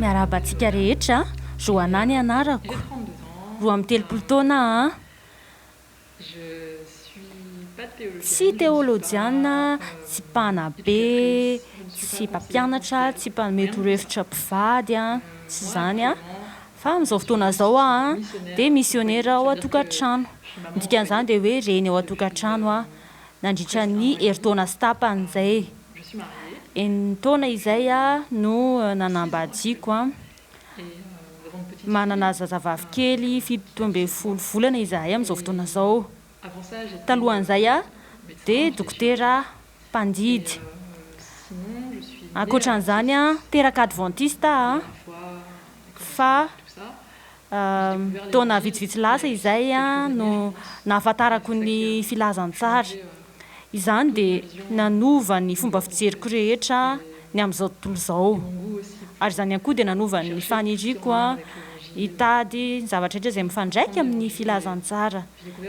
miarabantsika rehetra Joanna ny anarako roa amin'ny telopolo taona tsy teolojiana tsy mpanabe tsy mpampianatra tsy mety horefitra mpivady tsy zany fa amin'izao fotoana zao dia misionera ao atokantrano dikan'izany dia hoe reny ao atokantrano nandritra ny heritaona sy tapany izay taona izay no nanambadiako manana zazavavy kely 17 volana izahay amin'izao fotoana izao talohan'izay dia dokotera mpandidy ankoatran'izany teraka adventista fa taona vitsivitsy lasa izay no nahafantarako ny filazantsara izany dia nanova ny fomba fijeriko rehetra ny amin'izao tontolo izao ary izany ihany koa dia nanova ny faniriako hitady ny zavatra rehetra izay mifandraika amin'ny filazantsara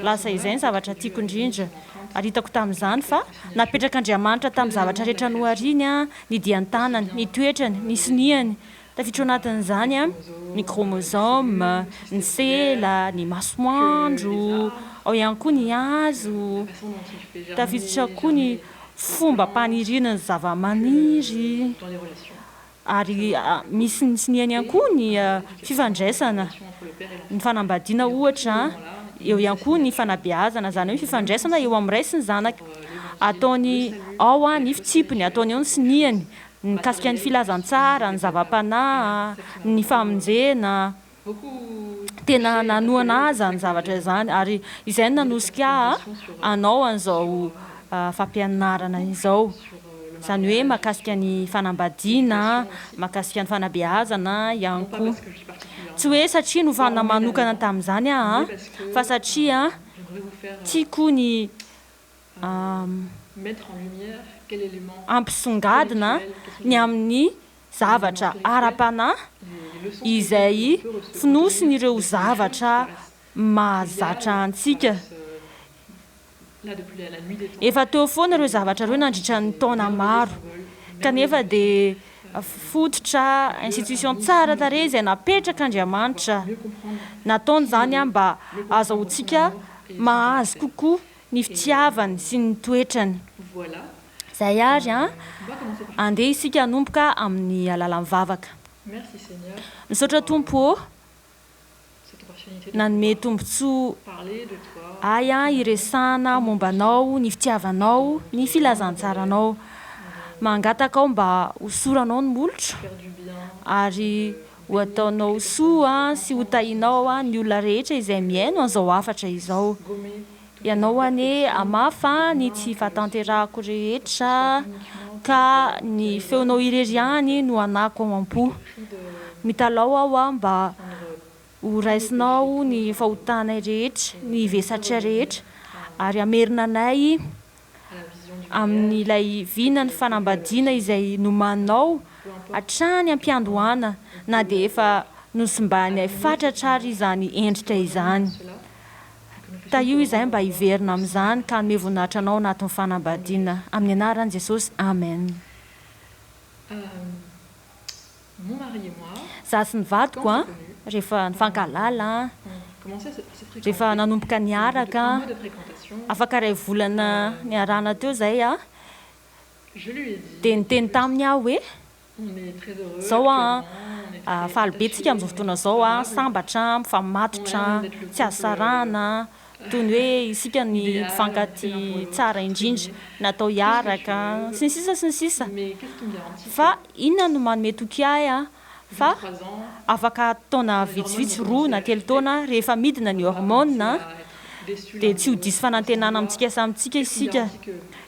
lasa izay ny zavatra tiako indrindra ary hitako tamin'izany fa napetraka Andriamanitra tamin'ny zavatra rehetra nohariany ny dian-tanany ny toetrany ny siniany tafiditra ao anatin'izany ny chromosome ny sela ny masoandro ao ihany koa ny hazo tafiditra koa ny fomba mpaniriana ny zavamaniry ary misy ny siniany ihany koa ny fifandraisana ny fanambadiana ohatra eo ihany koa ny fanabeazana zany hoe fifandraisana eo amin'ny ray sy ny zanaka ataony ao ny fitsipony ataony ao ny siniany ny kasika ny filazantsara ny zava-panahy ny famonjena tena nanoana aza ny zavatra izany ary izay nanosika anao an'izao fampianarana izao izany hoe mahakasika ny fanambadiana mahakasika ny fanabeazana ihany koa tsy hoe satria novana manokana tamin'izany fa satria tiako ny ampisongadina ny amin'ny zavatra ara-panahy izay finosin'ireo zavatra mahazatra antsika efa teo foana ireo zavatra ireo nandritra ny taona maro kanefa dia fototra institution tsara tare izay napetraka Andriamanitra nataony izany mba azahoantsika mahazo kokoa ny fitiavany sy ny toetrany izay ary andeha isika hanomboka amin'ny alalan'ny vavaka misaotra Tompo nanome tombotsoa iresahana mombanao ny fitiavanao ny filazantsaranao mangataka ao mba hosoranao ny molotra ary ho ataonao soa sy ho tahinao ny olona rehetra izay miaino an'izao afatra izao ianao ane amafa ny tsy fatanterahako rehetra ka ny feonao ireriany no anako ao am-po mitalao aho mba ho raisinao ny fahotanay rehetra ny vesatra rehetra ary amerina anay amin'ilay vina ny fanambadiana izay nomanao hatrany ampiandohana na dia efa nosimbany fatratrary izany endrika izany io izay mba hiverina amin'izany ka nome voninahitra anao anatin'ny fanambadiana amin'ny anaran'i Jesosy amen za sy ny vadiko rehefa nifankalala rehefa nanomboka niaraka afaka ray volana niarana teo zay dia niteny taminy aho hoe zao falibetsika amin'izao fotoana zao sambatra mifamatotra tsy azosarana toy ny hoe isika ny mifankaty tsara indrindra natao hiaraka sy ny sisa fa inona no manome toky ahy fa afaka taona vitsivitsy 2 na 3 taona rehefa midina ny hormone dia tsy ho disy fanantenana amintsika samyntsika isika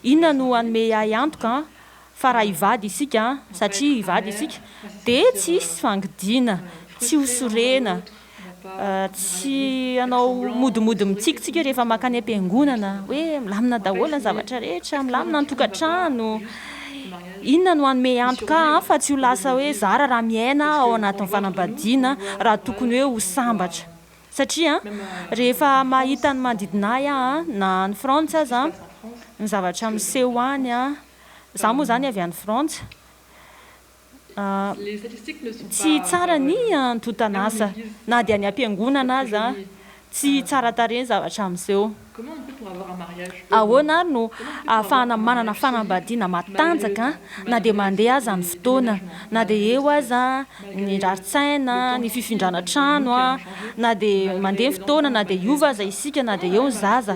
inona no hanome ahy antoka fa raha hivady isika satria hivady isika dia tsy hisy fangidiana tsy hosorena tsy anao modimody mitsikitsika rehefa makany am-piangonana hoe milamina daholo ny zavatra rehetra milamina ny tokantrano inona no hanome antoka fa tsy ho lasa hoe zara raha miaina ao anatin'ny fanambadiana raha tokony hoe ho sambatra satria rehefa mahita ny manodidina ahy na ny Frantsa aza ny zavatra miseho any za moa zany avy any Frantsa tsy tsara ny antotanasa na dia ny ampiangonana azy a tsy tsara tareny zavatra amin'izao ahoana ary no ahafahana manana fanambadiana matanjaka na dia mandeha aza ny fotoana na dia eo aza ny raritsaina ny fifindrana trano a na dia mandeha ny fotoana na dia iova aza isika na dia eo ny zaza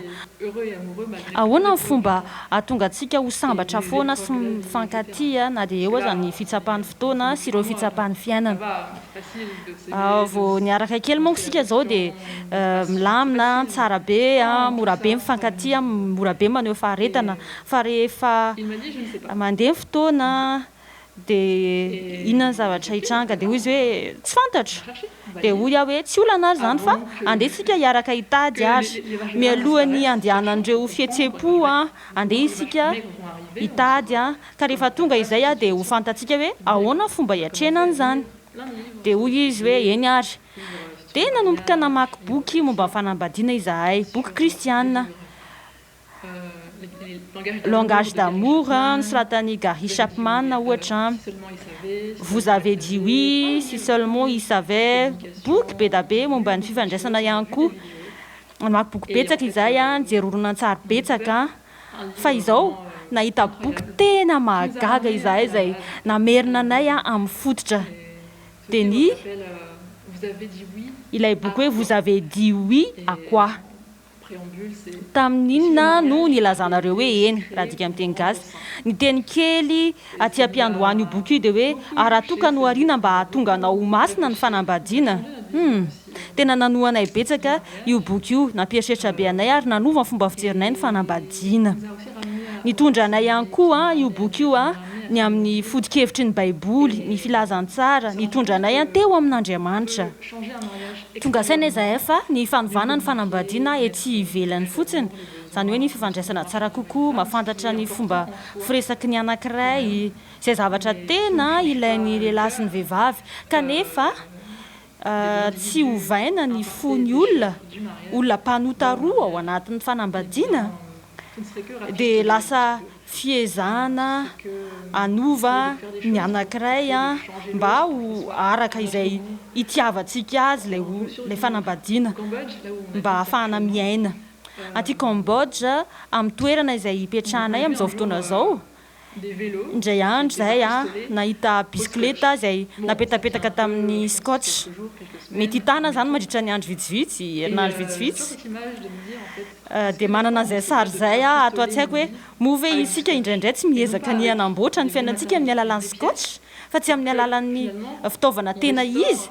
ahoana ny fomba ahatonga antsika ho sambatra foana sy mifankatia na dia eo aza ny fitsapahan'ny fotoana sy ireo fitsapahan'ny fiainana vao niaraka kely monko sika zao dia milamina tsara be mora be mifankatia mora be maneho faharetana fa rehefa mandeha ny fotoana dia inona ny zavatra hitranga dia hoy izy hoe tsy fantatro dia hoy aho hoe tsy olana ary zany fa andehsika hiaraka hitady ary mialohany andehanan'ireo fihetsepo andeha isika hitady ka rehefa tonga izay dia ho fantatsika hoe ahoana fomba hiatrena an'izany dia hoy izy hoe eny ary dia nanomboka namaky boky momba fanambadiana izahay boky kristiana langage d'amour nosoratany Gary Chapman ohatra vous avez dit oui si seulement il savait boky be da be momba ny fifandraisana ihany koa namaky boky betsaka izahay nijery horonan-tsary betsaka fa izao nahita boky tena mahagaga izahay izay namerina anay amin'ny fototra dia ny ilay boky hoe vous avez dit oui à quoi tamin'inona no nilazanareo hoe eny raha dika amin'ny teny gasy ny teny kely aty ampiandohany io boky io dia hoe raha toka no ariana mba hahatonga anao masina ny fanambadiana tena nanohanay betsaka io boky io nampieritreritra be anay ary nanova ny fomba fijerinay ny fanambadiana nitondra anay ihany koa io boky io ny amin'ny fodi-kevitry ny baiboly ny filazantsara nitondra anay teo amin'Andriamanitra tonga saina izahay fa ny fanovana ny fanambadiana ety ivelany fotsiny izany hoe ny fifandraisana tsara kokoa mahafantatra ny fomba firesaky ny anankiray izay zavatra tena ilain'ny lehilahy sy ny vehivavy kanefa tsy hovaina ny fony olona mpanota roa ao anatin'ny fanambadiana dia lasa fiezahana anova ny anankiray mba ho araka izay itiavantsika azy lay fanambadiana mba ahafahana miaina aty Cambodge amin'ny toerana izay hipetrahanay amin'izao fotoana izao indray andro izay nahita bisikleta izay napetapetaka tamin'ny scotch mety hitana zany mandritra ny andro vitsivitsy herinandro vitsivitsy dia manana an'izay sary izay ato an-tsaiko hoe move isika indraindray tsy miezaka ny hanamboatra ny fiainantsika amin'ny alalan'ny scotch fa tsy amin'ny alalan'ny fitaovana tena izy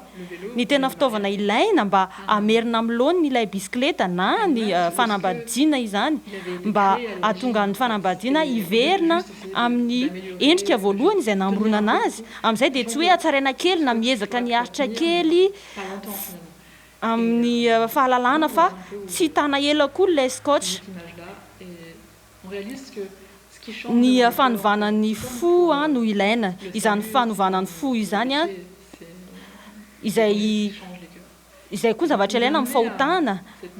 ny tena fitaovana ilaina mba amerina amin'loany ilay bisikleta na ny fanambadiana izany mba hahatonga ny fanambadiana hiverina amin'ny endrika voalohany izay namorona anazy amin'izay dia tsy hoe hatsaraina kely na miezaka ny aritra kely amin'ny fahalalana fa tsy hitana ela koa ilay scotch ny fanovana ny fo no ilaina izany fanovana ny fo izany izay koa zavatra ilaina amin'ny fahotana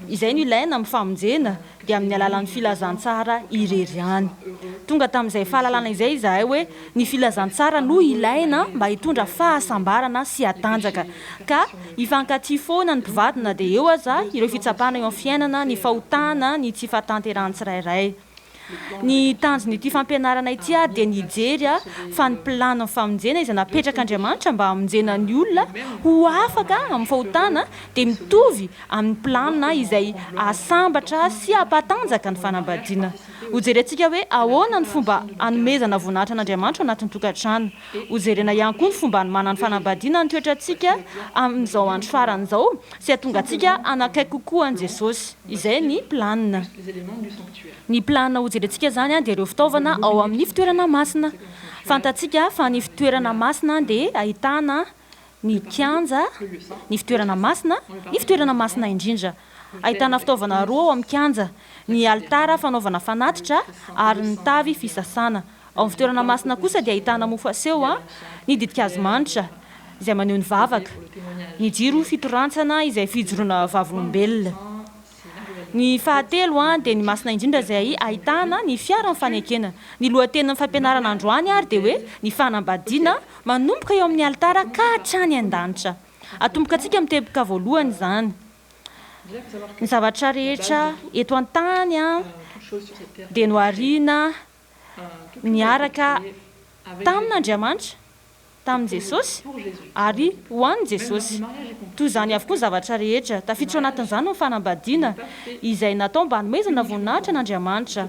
izay no ilaina amin'ny famonjena dia amin'ny alalan'ny filazantsara ireriany tonga tamin'izay fahalalana izay izahay hoe ny filazantsara no ilaina mba hitondra fahasambarana sy hatanjaka ka hifankatia foana ny mpivadina dia eo aza ireo fitsapana eo amin'ny fiainana ny fahotana ny tsy fahatanterahany tsirairay ny tanjony ity fampianarana ity ary dia nijery fa ny plana ny famonjena izay napetraka Andriamanitra mba hamonjena ny olona ho afaka amin'ny fahotana dia mitovy amin'ny plana izay ahasambatra sy hampatanjaka ny fanambadiana hojerentsika hoe ahoana ny fomba hanomezana voninahitra an'Andriamanitra anatin'ny tokantrano hojerena ihany koa ny fomba manana ny fanambadiana ny toetrantsika amin'izao andro faran'izao sy hahatonga antsika hanakaiky kokoa an' Jesosy izay ny plana ny plana hojerentsika zany dia ireo fitaovana ao amin'ny fitoerana masina fantatsika fa ny fitoerana masina dia ahitana ny kianja ny fitoerana masina indrindra ahitana fitaovana roa ao amin'ny kianja ny altara fanaovana fanatitra ary ny tavy fisasana ao amin'ny fitoerana masina kosa dia ahitana mofo aseho ny didikazo-manitra izay maneho ny vavaka ny jiro fitorantsana izay fijoroana vavolombelona ny fahatelo dia ny masina indrindra zay ahitana ny fiara nyfanekena ny lohateny ny fampianarana androany ary dia hoe ny fanambadiana manomboka eo amin'ny alitara ka hatrany an-danitra atomboka antsika miteboka voalohany izany ny zavatra rehetra eto an-tany dia noariana niaraka tamin'Andriamanitra tamin'i Jesosy ary ho an'i Jesosy toy izany avokoa ny zavatra rehetra tafiditra ao anatin'izany ny fanambadiana izay natao mba hanomezana voninahitra n'Andriamanitra.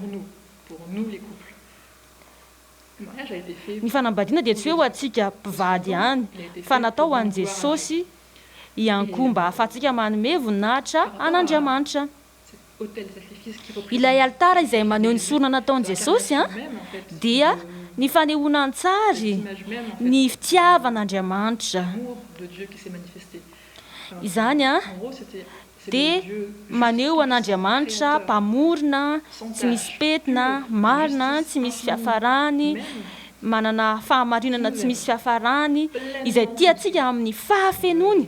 Ny fanambadiana dia tsy hoe ho antsika mpivady ihany fa natao ho an'i Jesosy ihany koa mba ahafahantsika manome voninahitra an'Andriamanitra. Ilay alitara izay maneho ny sorona nataon'i Jesosy dia ny fanehonan-tsary ny fitiavan'Andriamanitra izany dia maneho an'Andriamanitra mpamorona tsy misy petina marina tsy misy fiafarany manana fahamarinana tsy misy fiafarany izay tiantsika amin'ny fahafenony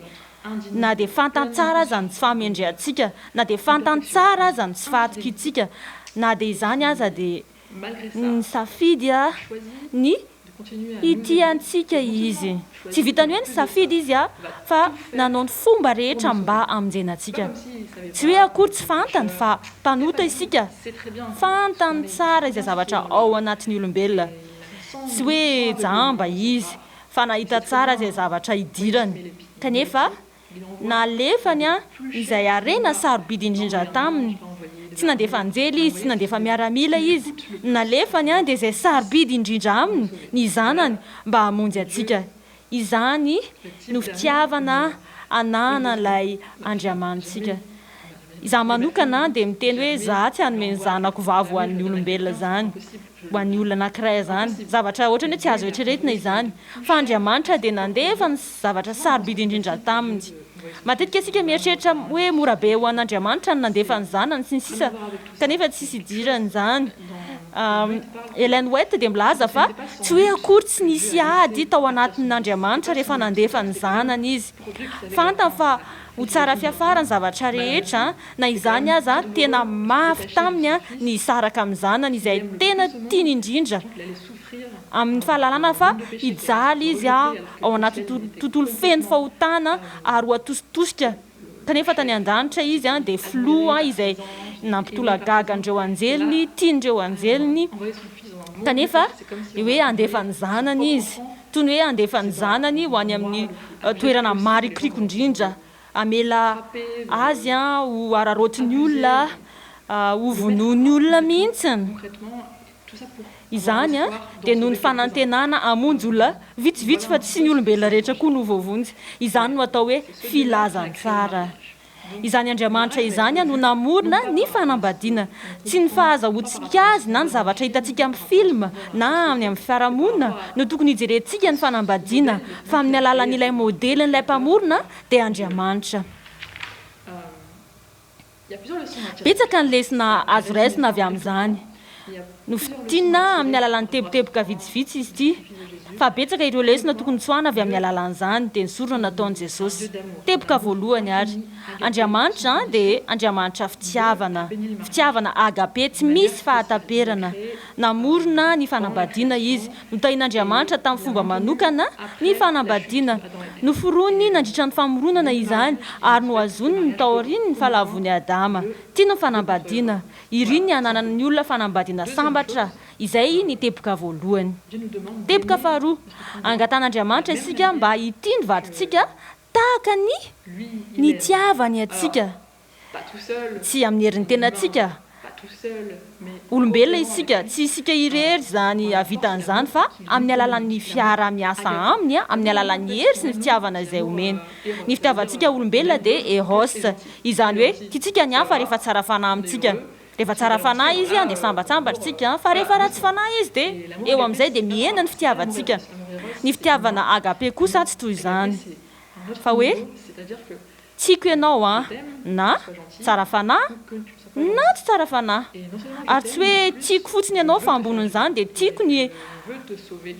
na dia fantantsara azany tsy fahamendreantsika na dia fantantsara azany tsy fahatokitsika na dia izany aza dia ny safidy ny itiantsika izy tsy vitany hoe ny safidy izy fa nanao ny fomba rehetra mba hamonjenantsika tsy hoe akory tsy fantany fa mpanota isika fantany tsara izay zavatra ao anatin'ny olombelona tsy hoe jamba izy fa nahita tsara izay zavatra idirany kanefa nalefany izay arena sarobidy indrindra taminy tsy nandefa anjely izy tsy nandefa miaramila izy nalefany dia izay sarobidy indrindra aminy ny zanany mba hamonjy atsika izany no fitiavana ananan'ilay Andriamanitsika. Izaho manokana dia miteny hoe za tsy hanome ny zanako vavy ho an'ny olombelona zany ho an'ny olona anankiray zany zavatra ohatrany hoe tsy azo eritreretina izany fa Andriamanitra dia nandefa ny zavatra sarobidy indrindra taminy. Matetika isika mieritreritra hoe mora be ho an'Andriamanitra ny nandefa ny zanany sy ny sisa kanefa tsisy idirany izany. Ellen White dia milaza fa tsy hoe akory tsy nisy ady tao anatin'Andriamanitra rehefa nandefa ny zanany izy fantany fa ho tsara fiafara ny zavatra rehetra na izany aza tena mafy taminy ny saraka amin'ny zanany izay tena tiany indrindra amin'ny fahalalana fa hijaly izy ao anaty tontolo feno fahotana ary ho atositosika kanefa tany an-danitra izy dia filoha izay nampitolagaga andreo anjeliny tiandreo anjeliny kanefa hoe andefa ny zanany izy toy ny hoe andefa ny zanany ho any amin'ny toerana marikoriko indrindra amela azy ho ararotiny olona ho vonoiny olona mihitsiny izany dia noho ny fanantenana hamonjy olona vitsivitsy fa tsy ny olombelona rehetra koa no voavonjy izany no atao hoe filazantsara izany Andriamanitra izany no namorona ny fanambadiana tsy ny fahazahoantsika azy na ny zavatra hitantsika amin'ny filma na amin'ny fiarahamonina no tokony hijerentsika ny fanambadiana fa amin'ny alalan'ilay modelin'ilay mpamorona dia Andriamanitra. Betsaka ny lesona azo raisina avy amin'izany no fitinina amin'ny alalan'ny teboteboka vitsivitsy izy ity fa betsaka ireo lesona tokony tsoana avy amin'ny alalan'izany dia ny sorona nataon'i Jesosy teboka voalohany ary Andriamanitra dia Andriamanitra fitiavana agape tsy misy fahataperana namorona ny fanambadiana izy notahin'Andriamanitra tamin'ny fomba manokana ny fanambadiana noforony nandritra ny famoronana izany ary no azony ny taoriny ny fahalavon'ny Adama tiana ny fanambadiana iriny ny ananana ny olona fanambadiana sambatra izay ny teboka voalohany. Teboka faharoa angatan'Andriamanitra isika mba hitia ny vadintsika tahaka ny tiavany atsika tsy amin'ny herin'ny tenantsika olombelona isika tsy isika irery zany avitan'izany fa amin'ny alalan'ny fiara-miasa aminy amin'ny alalan'ny hery sy ny fitiavana izay omeny ny fitiavantsika olombelona dia eros izany hoe tiatsika ny hafa rehefa tsara fanahy amintsika rehefa tsara fanahy izy dia sambatsambatritsika fa rehefa ratsy fanahy izy dia eo amin'izay dia mihena ny fitiavantsika ny fitiavana agape kosa tsy toy izany fa hoe tiako ianao na tsara fanahy na tsy tsara fanahy ary tsy hoe tiako fotsiny ianao fa ambonin'izany dia tiako ny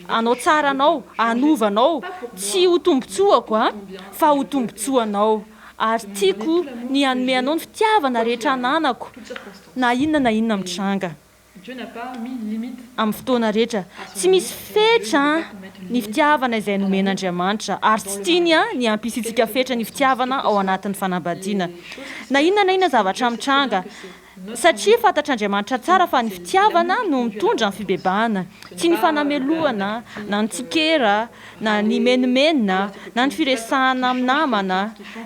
anao tsara anao anovanao tsy ho tombotsoako fa ho tombotsoanao ary tiako ny anome anao ny fitiavana rehetra ananako na inona mitranga amin'ny fotoana rehetra tsy misy fetra ny fitiavana izay nomen'Andriamanitra ary tsy tiany ny ampisitsika fetra ny fitiavana ao anatin'ny fanambadiana na inona zavatra mitranga satria fantatr'Andriamanitra tsara fa ny fitiavana no mitondra ny fibebahana tsy ny fanamelohana na ny tsikera na ny menimenina na ny firesahana amin'ny namana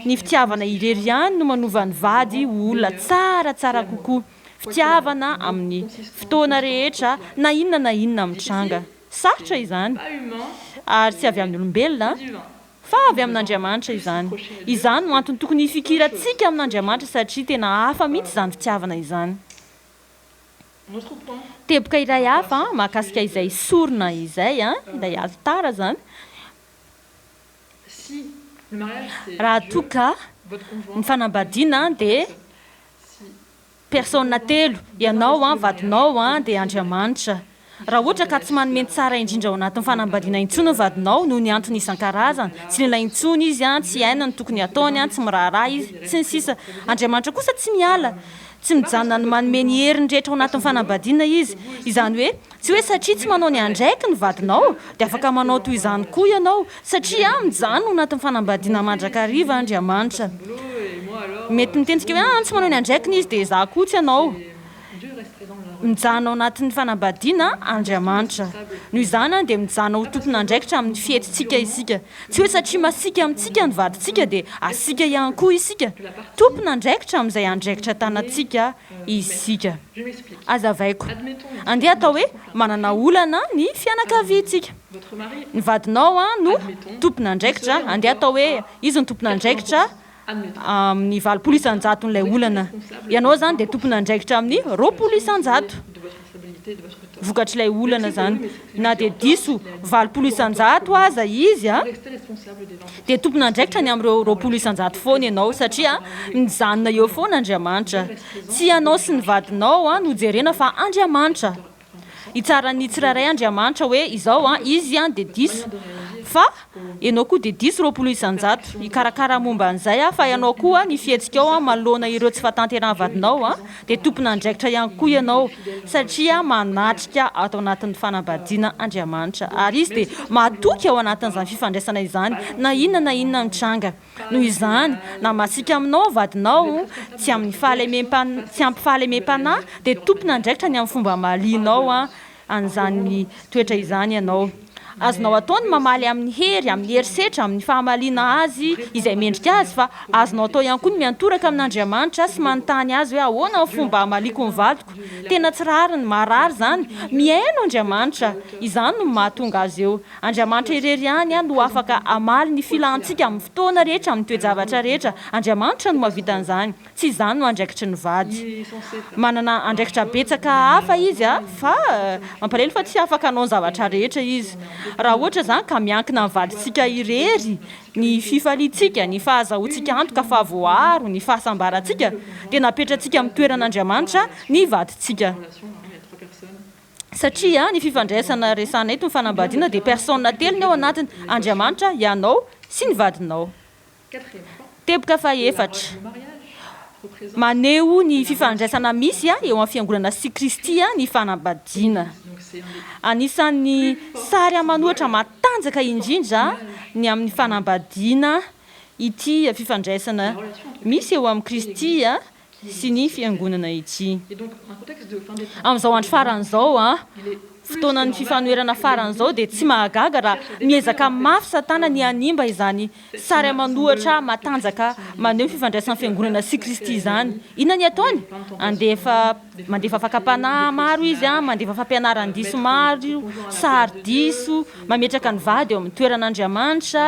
ny fitiavana irery ihany no manova ny vady olona tsara kokoa fitiavana amin'ny fotoana rehetra na inona mitranga sarotra izany ary tsy avy amin'ny olombelona fa avy amin'Andriamanitra izany no antony tokony hifikirantsika amin'Andriamanitra satria tena hafa mihitsy izany fitiavana izany teboka iray hafa mahakasika izay sorona izay ilay altara zany raha toka ny fanambadiana dia persona telo ianao vadinao dia Andriamanitra raha ohatra ka tsy manome tsara indrindra ao anatin'ny fanambadiana intsony ny vadinao no ny antony isan-karazany tsy nila intsony izy tsy haina ny tokony ataony tsy miraharaha izy sy ny sisa Andriamanitra kosa tsy miala tsy mijanona ny manome ny heriny rehetra ao anatin'ny fanambadiana izy izany hoe tsy hoe satria tsy manao ny andraiky ny vadinao dia afaka manao toy izany koa ianao satria mijanona ao anatin'ny fanambadiana mandrakariva Andriamanitra mety mitentsika hoe tsy manao ny andraikiny izy dia za koa tsy ianao mijanona ao anatin'ny fanambadiana Andriamanitra noho izany dia mijanona ho tompon'andraikitra amin'ny fihetsintsika isika tsy hoe satria masika amintsika ny vadintsika dia asika ihany koa isika tompon'andraikitra amin'izay andraikitra tanantsika isika azavaiko andeha atao hoe manana olana ny fianakaviantsika ny vadinao no tompon'andraikitra andeha atao hoe izy ny tompon'andraikitra amin'ny 20 isan-jato n'ilay olana ianao zany dia tompon'andraikitra amin'ny 20 isan-jato vokatr'ilay olana zany na dia diso 20 isan-jato aza izy dia tompon'andraikitra ny amin'ireo 20 isan-jato foana ianao satria mijanona eo foana Andriamanitra tsy ianao sy ny vadinao no jerena fa Andriamanitra hitsarany tsirairay Andriamanitra hoe izao izy dia diso fa ianao koa dia 10 isan-jato hikarakara momba an'izay fa ianao koa ny fihetsika ao manoloana ireo tsy fahatanterana vadinao dia tompon'andraikitra ihany koa ianao satria manatrika ato anatin'ny fanambadiana Andriamanitra ary izy dia matoky ao anatin'izany fifandraisana izany na inona mitranga noho izany na masika aminao vadinao tsy ampy fahalemem-panahy dia tompon'andraikitra ny amin'ny fomba malinao an'izany toetra izany ianao azonao ataony mamaly amin'ny hery amin'ny herisetra amin'ny fahamaliana azy izay mendrika azy fa azonao atao ihany koa ny miantoraka amin'Andriamanitra sy manontany azy hoe ahoana ny fomba hamaliko ny vadiko tena tsy rariny marary zany miaino Andriamanitra izany no mahatonga azy eo Andriamanitra irery ihany no afaka hamaly ny filantsika amin'ny fotoana rehetra amin'ny toejavatra rehetra Andriamanitra no mahavita an'izany tsy izany no andraikitry ny vady manana andraikitra betsaka hafa izy fa mampalahelo fa tsy afaka hanao ny zavatra rehetra izy raha ohatra zany ka miankina ny vadintsika irery ny fifaliantsika ny fahazahoantsika antoka fa voaro ny fahasambarantsika dia napetratsika amin'ny toeran'Andriamanitra ny vadintsika satria ny fifandraisana resanay eto ny fanambadiana dia persona telo ny ao anatiny Andriamanitra ianao sy ny vadinao teboka fahaefatra maneho ny fifandraisana misy eo amin'ny fiangonana sy Kristy ny fanambadiana anisan'ny sary amanoatra matanjaka indrindra ny amin'ny fanambadiana ity fifandraisana misy eo amin'ny Kristy sy ny fiangonana ity amin'izao andro faran'izao fotoanan'ny fifanoherana faran'izao dia tsy mahagaga raha miezaka mafy Satana ny hanimba izany sary amanoatra matanjaka maneho fifandraisana fiangonana sy Kristy izany inona ny ataony mandefa fakapanahy maro izy mandefa fampianaran-diso maro sary diso mametraka ny vady eo amin'ny toeran'Andriamanitra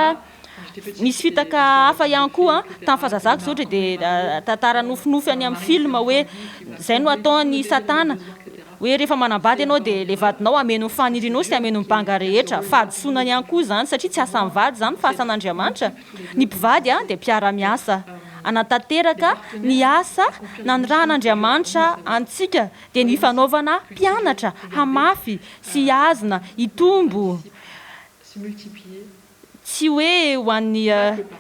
misy fitaka hafa ihany koa tamin'ny fahazazako zao ohatra dia tantara nofinofy any amin'ny filma hoe izay no ataony Satana hoe rehefa manambady ianao dia le vadinao ameno fanirinao sy ameno mibanga rehetra fahadisoana ihany koa zany satria tsy asa mivady zany fa asan'Andriamanitra ny mpivady dia mpiara-miasa anatanteraka ny asa na ny rahan'Andriamanitra antsika dia ny fanaovana mpianatra hamafy sy hazina hitombo tsy hoe ho an'ny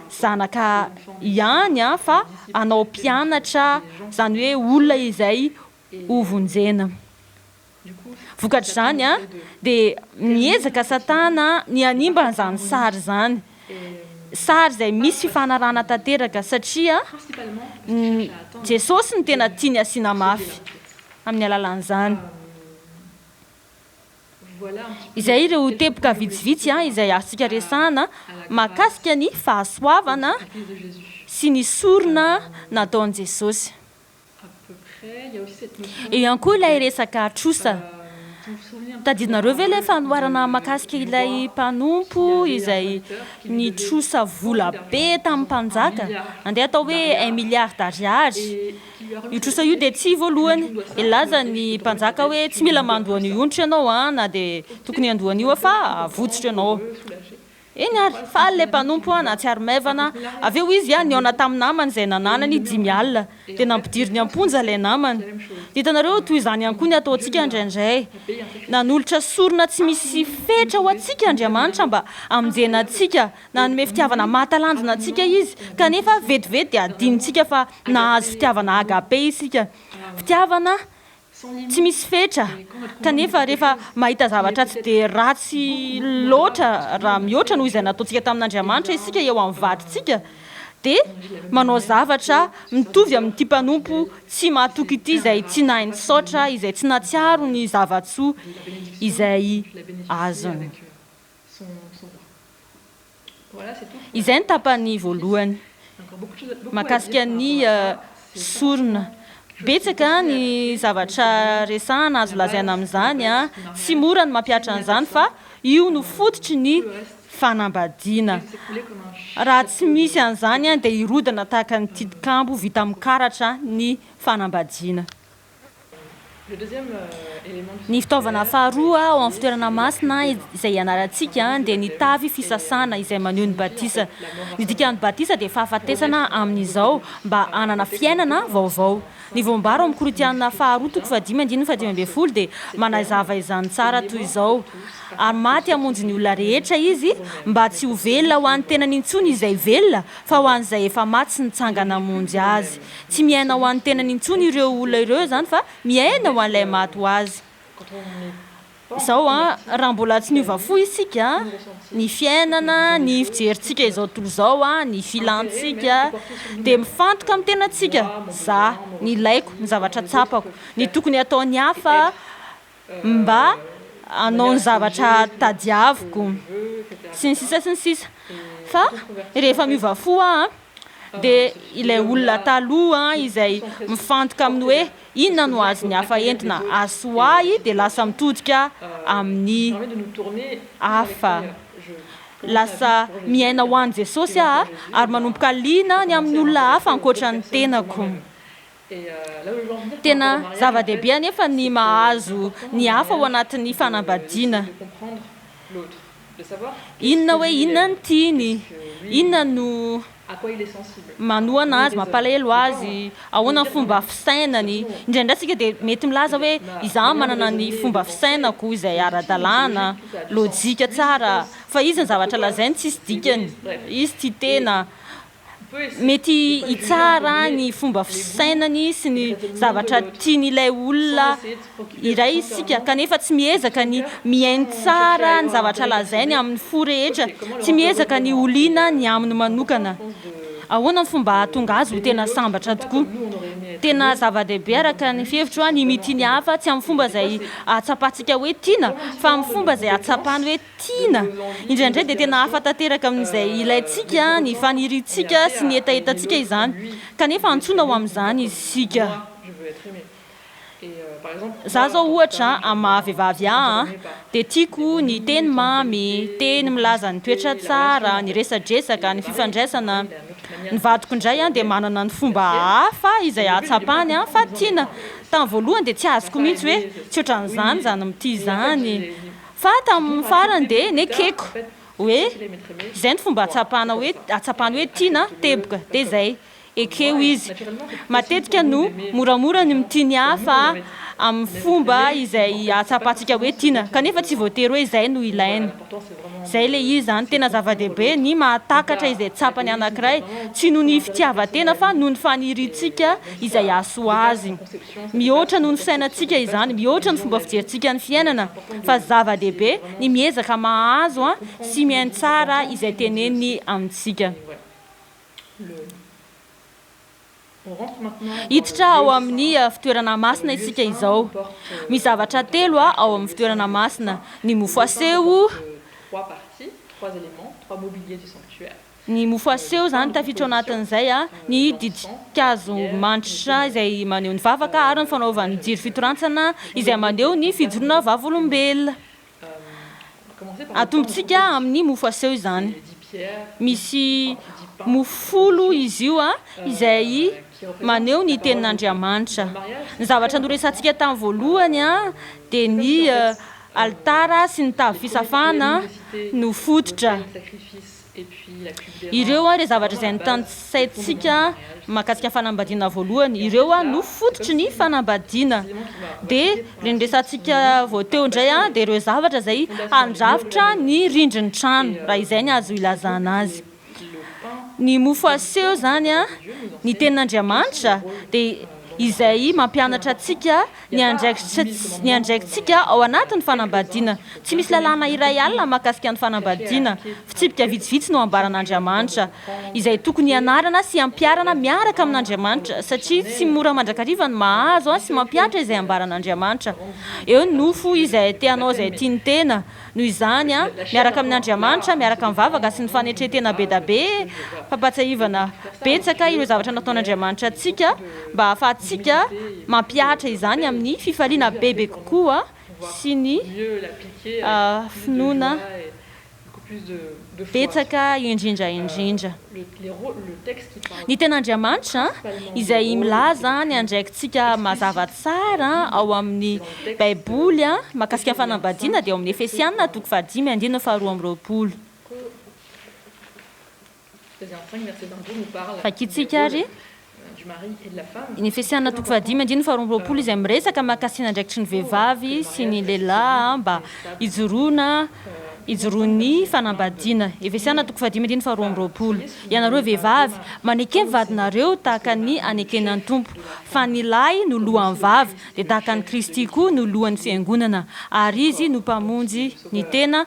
zanaka ihany a fa anao mpianatra zany hoe olona izay hovonjena vokatra zany a dia miezaka satana ny animba n'izany sary zany sary izay misy fifanarana tanteraka satria Jesosy ny tena tiany asiana mafy amin'ny alalan'izany izay ireo teboka vitsivitsy a izay azontsika resahana mahakasika ny fahasoavana sy ny sorona nataon'i Jesosy eo ihany koa ilay resaka trosa tadidinareo ve ilay fanoharana mahakasika ilay mpanompo izay ny trosa vola be tamin'ny mpanjaka andeha atao hoe 1 milliard d'ariary io trosa io dia tsy voalohany ilaza ny mpanjaka hoe tsy mila mandohany onitra ianao a na dia tokony andohany io fa votsitra ianao eny ary fa ilay mpanompo a na tsy ary maivana avy eo izy a niona tamin'ny namany izay nananany 10 alina dia nampidiry ny amponja ilay namany hitanareo toy izany ihany koa ny ataontsika indraindray nanolotra sorona tsy misy fetra ho antsika Andriamanitra mba hamonjena antsika nanome fitiavana mahatalanjona antsika izy kanefa vetivety dia adinitsika fa nahazo fitiavana agape isika fitiavana tsy misy fetra kanefa rehefa mahita zavatra tsy dia ratsy loatra raha mihoatra noho izay nataontsika tamin'Andriamanitra isika eo amin'ny vadintsika dia manao zavatra mitovy amin'ity mpanompo tsy mahatoky ity izay tsy nahainy saotra izay tsy natsiaro ny zavatsoa izay azony izay ny tapany voalohany mahakasika ny sorona betsaka ny zavatra resahana azo lazaina amin'izany a tsy mora ny mampiatra an'izany fa io no fototry ny fanambadiana raha tsy misy an'izany a dia hirodana tahaka ny tidi-kambo vita amin'ny karatra ny fanambadiana ny fitaovana faharoa ao amin'ny fitoerana masina izay ianarantsika dia ny tavy fisasana izay maneho ny batisa ny dikan'ny batisa dia fahafatesana amin'izao mba hanana fiainana vaovao ny voambaro amin'ny Korintiana faharoa toko 5:5-10 dia manazava izany tsara toy izao ary maty hamonjy ny olona rehetra izy mba tsy ho velona ho an'ny tenany intsony izay velona fa ho an'izay efa maty sy nitsangana hamonjy azy tsy miaina ho an'ny tenany intsony ireo olona ireo zany fa miaina ho an'ilay maty ho azy izao a raha mbola tsy niova fo isika ny fiainana ny fijerintsika izao tontolo izao a ny filantsika dia mifantoka amin'ny tenantsika za ny ilaiko ny zavatra tsapako ny tokony ataony hafa mba anao ny zavatra tadiaviko sy ny sisa sy ny sisa fa rehefa miova fo a dia ilay olona taloha izay mifantoka amin'ny hoe inona no azony hafa entina asoahy dia lasa mitodika amin'ny hafa lasa miaina ho an'i Jesosy ary manomboka liana ny amin'ny olona hafa ankoatra ny tenako tena zava-dehibe anefa ny mahazo ny hafa ao anatin'ny fanambadiana inona hoe inona ny tiany inona no manohana azy mampalahelo azy ahoana ny fomba fisainany indraindray tsika dia mety milaza hoe izaho manana ny fomba fisainako izay ara-dalàna lôjika tsara fa izy ny zavatra lazainy tsisy dikany izy ty tena mety hitsara ny fomba fisainany sy ny zavatra tian'ilay olona iray isika kanefa tsy miezaka ny miainy tsara ny zavatra lazainy amin'ny fo rehetra tsy miezaka ny oliana ny aminy manokana ahoana ny fomba hahatonga azy ho tena sambatra tokoa tena zava-dehibe araka ny fihevitro ny mitiany hafa tsy amin'ny fomba izay atsapantsika hoe tiana fa amin'ny fomba izay atsapany hoe tiana indraindray dia tena hafa tanteraka amin'izay ilayntsika ny fanirintsika sy ny etaetantsika izany kanefa antsoina ho amin'izany isika za zao ohatra amin'ny mahavehivavy dia tiako ny teny mamy teny milaza ny toetra tsara ny resadresaka ny fifandraisana ny vadiko indray dia manana ny fomba hafa izay atsapany fa tiana tamin'ny voalohany dia tsy azoko mihitsy hoe tsy ohatran'izany zany mity izany fa tamin'ny farany dia nekeko hoe izay ny fomba atsapany hoe tiana teboka dia izay ekeo izy matetika no moramora ny mitiany hafa amin'ny fomba izay atsapantsika hoe tiana kanefa tsy voatery hoe izay no ilaina izay le izy zany tena zava-dehibe ny mahatakatra izay tsapany anankiray tsy noho ny fitiavan-tena fa noho ny faniritsika izay aso azy mihoatra noho ny fisainantsika izany mihoatra ny fomba fijerintsika ny fiainana fa zava-dehibe ny miezaka mahazo sy mihaino tsara izay teneny amintsika hiditra ao amin'ny fitoerana masina isika izao misy zavatra telo ao amin'ny fitoerana masina ny mofo aseho ny mofo aseho zany tafiditra ao anatin'izay ny didikazo manitra izay maneho ny vavaka ary ny fanaovan'ny jiro fitorantsana izay maneho ny fijoroana vavolombelona atombontsika amin'ny mofo aseho izany misy mofolo izy io izay maneho ny tenin'Andriamanitra ny zavatra noresantsika tamin'ny voalohany dia ny altara sy ny tavy fisafana no fototra ireo ireo zavatra izay notanisaintsika mahakasika fanambadiana voalohany ireo no fototry ny fanambadiana dia renyresantsika voateo indray dia ireo zavatra izay handrafitra ny rindriny trano raha izay ny azo ilazana azy ny mofo aseho zany ny tenin'Andriamanitra dia izay mampianatra atsika ny andraikitsika ao anatin'ny fanambadiana tsy misy lalàna iray alina mahakasika ny fanambadiana fitsipika vitsivitsy no ambaran'Andriamanitra izay tokony ianarana sy ampiarana miaraka amin'Andriamanitra satria tsy mora mandrakariva ny mahazo sy mampiatra izay ambaran'Andriamanitra eo ny nofo izay teanao izay tiany tena noho izany miaraka amin'Andriamanitra miaraka amin'ny vavaka sy ny fanetretena be da be fampatsiahivana betsaka ireo zavatra nataon'Andriamanitra atsika mba ahafahantsika mampiatra izany amin'ny fifaliana bebe kokoa sy ny finoana betsaka indrindra ny ten'Andriamanitra izay milaza ny andraikitsika mazava tsara ao amin'ny baiboly mahakasika fanambadiana dia ao amin'ny Efesiana 5:1-2 fakitsika ary ny Efesiana 5:1-2 izay miresaka mahakasina andraikitry ny vehivavy sy ny lehilahy mba ijoroany fanambadiana Efesiana 5:1-2 ianareo vehivavy manekeny vadinareo tahaka ny anekenan'ny tompo fa ny lahy no lohan'ny vavy dia tahaka ny Kristy koa no lohan'ny fiangonana ary izy no mpamonjy ny tena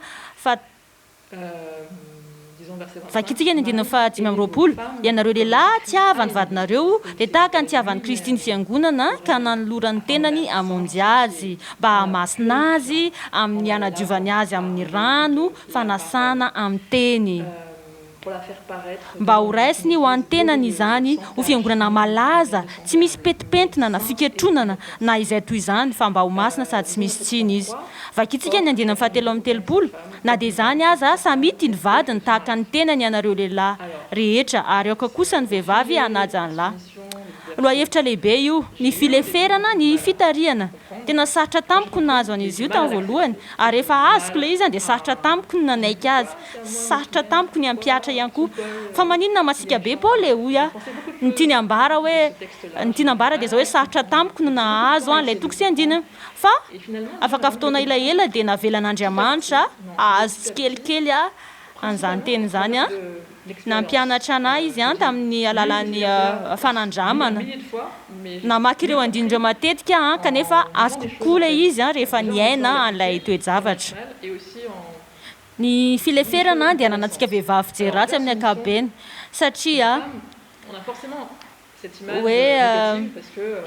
fakitsika ny 5:5 ianareo lehilahy tiavany vadinareo dia tahaka ny tiavan'ny Kristy ny fiangonana ka nanoloran'ny tenany amonjy azy mba hamasina azy amin'ny hanadiovany azy amin'ny rano fanasana amin'ny teny mba ho raisiny ho an'ny tenany izany ho fiangonana malaza tsy misy petipentina na fiketronana na izay toy izany fa mba ho masina sady tsy misy tsiny izy vakitsika ny 7:30 na dia izany aza samity ny vadiny tahaka ny tenany ianareo lehilahy rehetra ary aoka kosa ny vehivavy hanaja ny lahy loha hevitra lehibe io ny fileferana ny fitariana tena sarotra tampoka ny nahazo an'izy io tamin'ny voalohany ary efa azoko le izy dia sarotra tampoka ny nanaiky azy sarotra tampoka ny ampiatra ihany koa fa maninona masika be Paul hoy ny tiany ambara dia zao hoe sarotra tampoka ny nahazo ilay toko sy andina fa afaka fotoana elaela dia navelan'Andriamanitra azo tsy kelikely an'izany teny izany nampianatra anahy izy tamin'ny alalan'ny fanandramana namaky ireo andinindreo matetika kanefa azo kokoa le izy rehefa niaina an'ilay toe-javatra ny fileferana dia ananantsika vehivavy fijery ratsy amin'ny ankapobeny satria hoe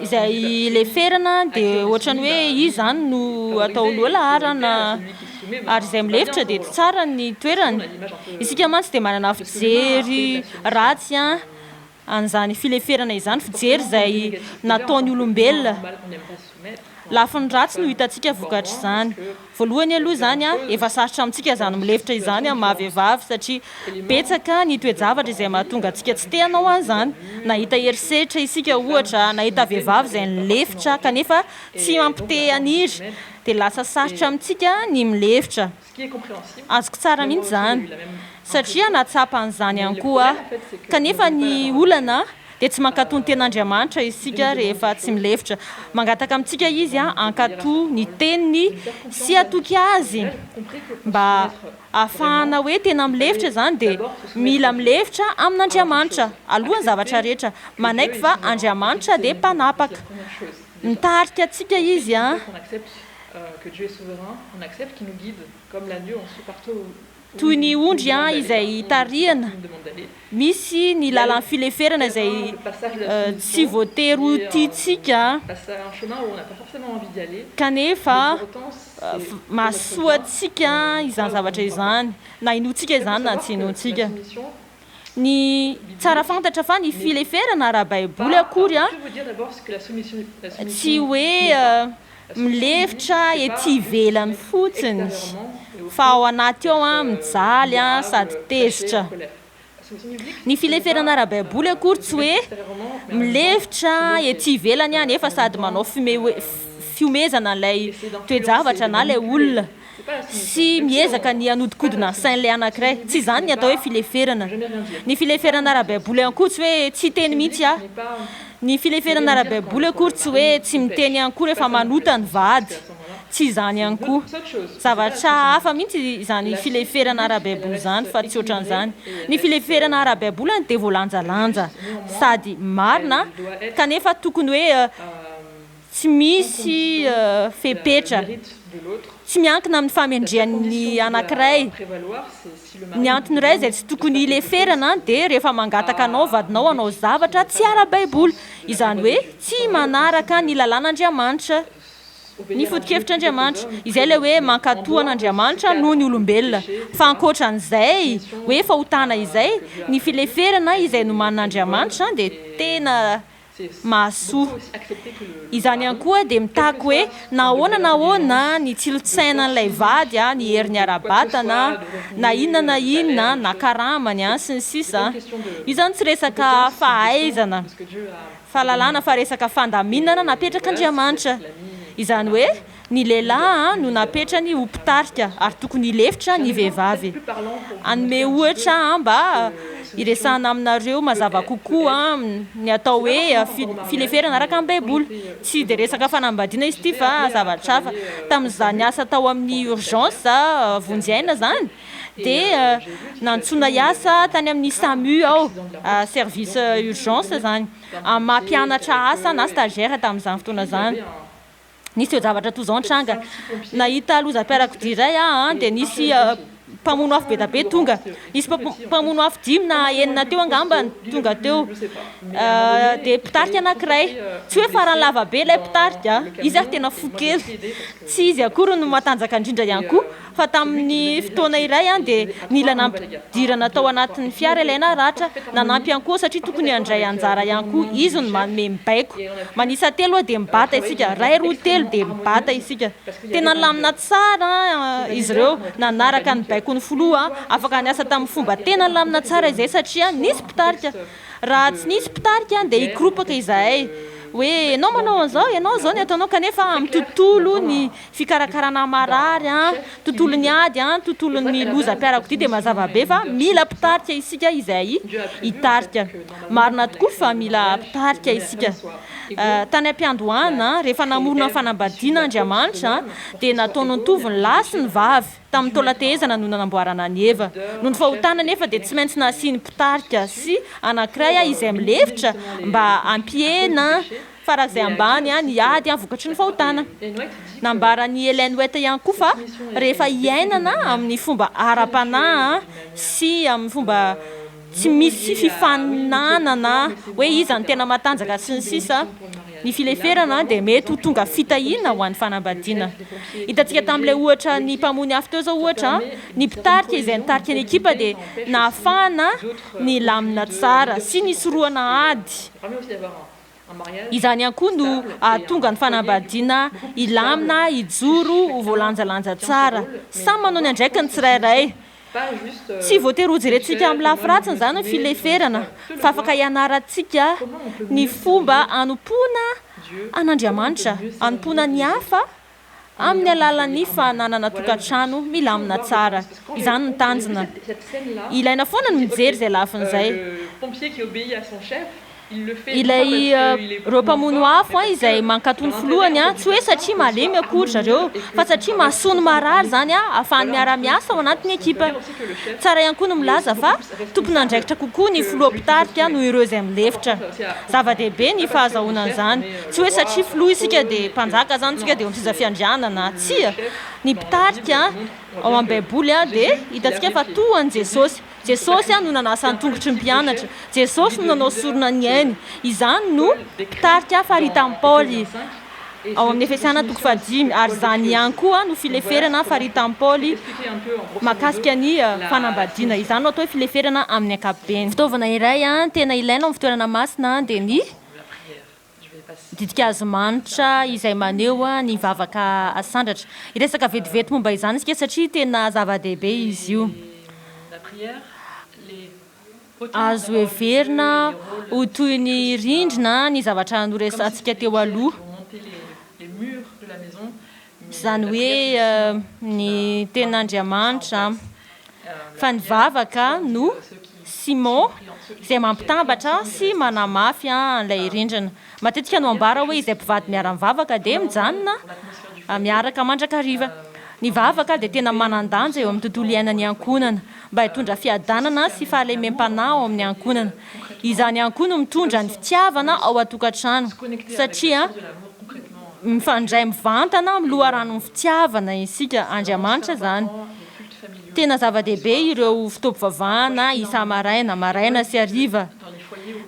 izay leferana dia ohatrany hoe izy zany no atao lohalarana ary izay milefitra dia tsara ny toerany isika mantsy dia manana fijery ratsy an'izany fileferana izany fijery izay nataony olombelona lafiny ratsy no hitantsika vokatra izany voalohany aloha izany efa sarotra amintsika izany milefitra izany mahavehivavy satria betsaka ny toe-javatra izay mahatonga antsika tsy te hanao an'izany nahita herisetra isika ohatra nahita vehivavy izay nilefitra kanefa tsy mampite haniry dia lasa sarotra amintsika ny milefitra azoko tsara mihitsy izany satria natsapan'izany ihany koa kanefa ny olana dia tsy mankatò ny ten'andriamanitra isika rehefa tsy milefitra mangataka amintsika izy a ankatò ny teniny sy atoky azy mba ahafahana hoe tena milefitra zany dia mila milefitra amin'andriamanitra alohany zavatra rehetra manaiky fa andriamanitra dia mpanapaka mitarika atsika izy a toy ny ondry a izay tarihana misy ny lalan'ny fileferana izay tsy voatery ho tiantsika kanefa mahasoatsika izany zavatra izany na inoantsika izany na tsy inoantsika ny tsara fantatra fa ny fileferana ara-baiboly akory a tsy hoe milefitra ety ivelany fotsiny fa ao anaty ao a mijaly a sady tezitra ny fileferana ara-baiboly akory tsy hoe milefitra ety ivelany a nefa sady manao fiomezana n'ilay toejavatra na ilay olona sy miezaka ny anodikodina sain'ilay anankiray tsy izany ny atao hoe fileferana ny fileferana ara-baiboly ihany koa tsy hoe tsy teny mihitsy a ny fileferana ara-baiboly akory tsy hoe tsy miteny ihany koa rehefa manota ny vady tsy izany ihany koa zavatra hafa mihitsy izany fileferana ara-baiboly zany fa tsy ohatran'izany ny fileferana ara-baiboly any dia voalanjalanja sady marina kanefa tokony hoe tsy misy fepetra tsy miankina amin'ny famendrehan'ny anankiray ny antony iray izay tsy tokony ileferana dia rehefa mangataka anao vadinao anao zavatra tsy ara-baiboly izany hoe tsy manaraka ny lalàn'andriamanitra ny foto-kevitr'andriamanitra izay ilay hoe mankatohan'andriamanitra noho ny olombelona fa ankoatran'izay hoe fahotana izay ny fileferana izay no man'andriamanitra dia tena mahasoa izany ihany koa dia mitaky hoe nahoana ny tsilotsainan'ilay vady a ny herin'ny ara-batana na inona na karamany a sy ny sisa io zany tsy resaka fahaizana fahalalàna fa resaka fandaminana napetrak'andriamanitra izany hoe ny lehilahy no napetrany ho mpitarika ary tokony hilefitra ny vehivavy anome ohatra mba iresahana aminareo mazava kokoa ny atao hoe fileferana araka amin'ny baiboly tsy dia resaka fanambadiana izy ity fa zavatra hafa tamin'izany asa tao amin'ny urgence vonjyaina zany dia nantsoina hiasa tany amin'ny SAMU ao service urgence zany mampianatra asa na stagiaire tamin'izany fotoana zany nisy eo zavatra toy izao an-tranga nahita loza-piarakodia iray dia nisy mpamono afo be da be tonga nisy mpamono afo 5 na 9 teo angambany tonga teo dia mpitarika anankiray tsy hoe farany lava be ilay mpitarika izy ary tena fo kely tsy izy akory no matanjaka indrindra ihany koa fa tamin'ny fotoana iray dia nila nampidirana tao anatin'ny fiara ilay naratra nanampy ihany koa satria tokony handray anjara ihany koa izy no manome mibaiko manisa telo dia mibata isika ray roa telo dia mibata isika tena lamina tsara izy ireo nanaraka ny baiko ny foloa afaka niasa tamin'ny fomba tena lamina tsara izay satria nisy mpitarika raha tsy nisy mpitarika dia hikropaka izahay hoe ianao manao an'izao ianao zao ny ataonao kanefa amin'ny tontolo ny fikarakarana marary tontolo ny ady tontolon'ny loza-piarakodia dia mazava be fa mila mpitarika isika izay hitarika marina tokoa fa mila mpitarika isika tany am-piandohana rehefa namorona fanambadiana Andriamanitra dia nataony nitovy ny lahy sy ny vavy tamin'ny taolan-tehezana no nanamboarana ny Eva noho ny fahotana nefa dia tsy maintsy nasiany mpitarika sy anankiray izay milefitra mba ampihena farak'izay ambany ny ady vokatry ny fahotana nambarany Ellen White ihany koa fa rehefa hiainana amin'ny fomba ara-panahy sy amin'ny fomba tsy misy fifaninanana hoe izy ny tena matanjaka sy ny sisa ny fileferana dia mety ho tonga fitahiana ho an'ny fanambadiana hitantsika tamin'ilay ohatra ny mpamony afo teo zao ohatra ny mpitarika izay nitarika ny ekipa dia nahafana ny lamina tsara sy ny soroana ady izany ihany koa no tonga ny fanambadiana ilamina hijoro ho voalanjalanja tsara samy manao ny andraikiny tsirairay tsy voatery hojerentsika amin'ny lafiratsiny zany ny fileferana fa afaka hianarantsika ny fomba anompona an'Andriamanitra anompona ny hafa amin'ny alalan'ny fananana tokantrano milamina tsara izany ny tanjona ilaina foana ny mijery izay lafin'izay ilay reo mpamono afo a izay mankatony filohany a tsy hoe satria malemy akory zareo fa satria mahasono marary zany a ahafahany miara-miasa ao anatiny ekipa tsara ihany koa no milaza fa tompona andraikitra kokoa ny filoha mpitarika noho ireo izay milefitra zava-dehibe ny fahazahoanan'izany tsy hoe satria filoha isika dia mpanjaka zany tsika dia misiza fiandrianana tsia ny mpitarika ao amin'ny baiboly a dia hitantsika fa tohany jesosy a no nanasany tongotry ny mpianatra jesosy no nanao sorona ny ainy izany no mpitarika farita amin'ny paoly ao amin'ny efesiana toko 5 ary zany ihany koa no fileferana farita amin'ny paoly mahakasika ny fanambadiana izany no atao hoe fileferana amin'ny ankapobeny fitaovana iray a tena ilaina amin'ny fitoerana masina dia ny didika azomanitra izay maneho ny vavaka asandratra iresaka vetivety momba izany isika satria tena zava-dehibe izy io azo heverina ho toy ny rindrina ny zavatra noresantsika teo aloha zany hoe ny ten'Andriamanitra fa ny vavaka no Simon izay mampitambatra sy manamafy an'ilay rindrina matetika no ambara hoe izay mpivady miara-mivavaka dia mijanona miaraka mandrakariva ny vavaka dia tena manan-danja eo amin'ny tontolo iainany ankonana mba hitondra fiadanana sy fahalemem-panahy ao amin'ny ankonana izany ihany koa no mitondra ny fitiavana ao an-tokantrano satria mifandray mivantana miloharanon'ny fitiavana isika Andriamanitra zany tena zava-dehibe ireo fitopy-vavahana maraina sy hariva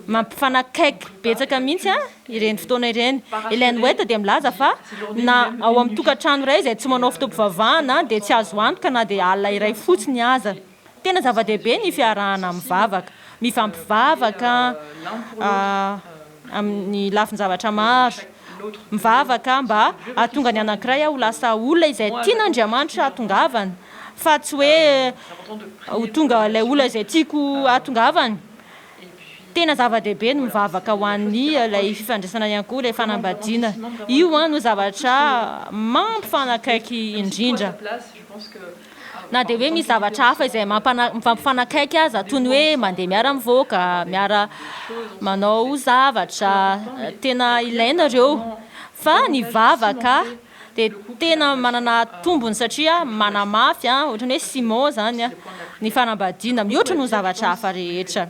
mampifanakaiky betsaka mihitsy ireny fotoana ireny Ellen White dia milaza fa na ao amin'ny tokantrano iray izay tsy manao fitopy-vavahana dia tsy azo antoka na dia alina iray fotsiny aza tena zava-dehibe ny fiarahana mivavaka mifampivavaka amin'ny lafin-zavatra maro mivavaka mba ahatonga ny anankiray ho lasa olona izay tian'Andriamanitra ahatongavany fa tsy hoe ho tonga ilay olona izay tiako ahatongavany tena zava-dehibe no mivavaka ho an'ny ilay fifandraisana ihany koa ilay fanambadiana io no zavatra mampifanakaiky indrindra na dia hoe misy zavatra hafa izay mampifanakaiky aza toy ny hoe mandeha miara-mivoaka miara manao zavatra tena ilaina ireo fa ny vavaka dia tena manana tombony satria manamafy ohatrany hoe Simon zany ny fanambadiana mihoatra no zavatra hafa rehetra